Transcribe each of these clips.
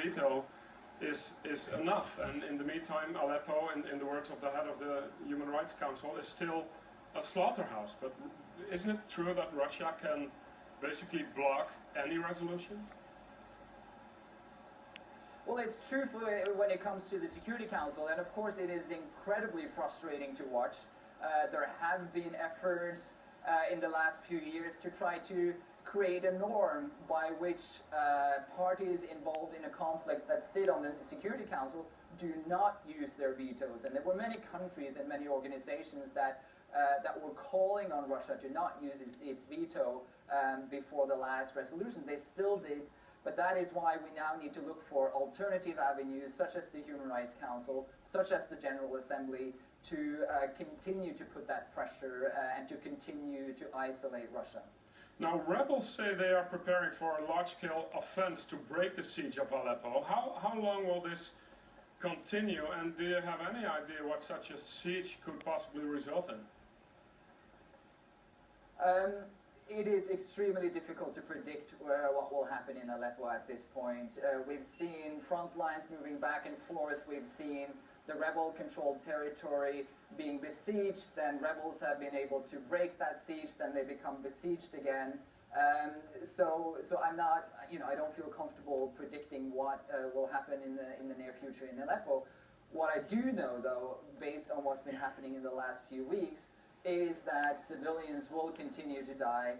veto is enough. And in the meantime, Aleppo, in the words of the head of the Human Rights Council, is still a slaughterhouse. But isn't it true that Russia can basically block any resolution? Well, it's true when it comes to the Security Council, and of course it is incredibly frustrating to watch. There have been efforts in the last few years to try to create a norm by which parties involved in a conflict that sit on the Security Council do not use their vetoes. And there were many countries and many organizations that were calling on Russia to not use its veto before the last resolution. They still did. But that is why we now need to look for alternative avenues, such as the Human Rights Council, such as the General Assembly, to continue to put that pressure and to continue to isolate Russia. Now, rebels say they are preparing for a large-scale offense to break the siege of Aleppo. How long will this continue, and do you have any idea what such a siege could possibly result in? It is extremely difficult to predict what will happen in Aleppo at this point. We've seen front lines moving back and forth. We've seen the rebel-controlled territory being besieged. Then rebels have been able to break that siege. Then they become besieged again. So I'm not, I don't feel comfortable predicting what will happen in the near future in Aleppo. What I do know, though, based on what's been happening in the last few weeks, is that civilians will continue to die,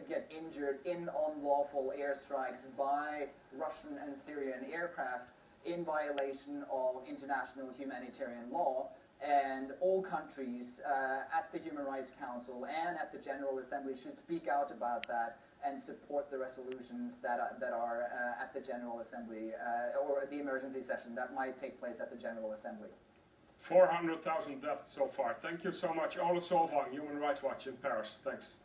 get injured in unlawful airstrikes by Russian and Syrian aircraft in violation of international humanitarian law. And all countries at the Human Rights Council and at the General Assembly should speak out about that and support the resolutions that are at the General Assembly or the emergency session that might take place at the General Assembly. 400,000 deaths so far. Thank you so much. Ole Solvang, Human Rights Watch in Paris. Thanks.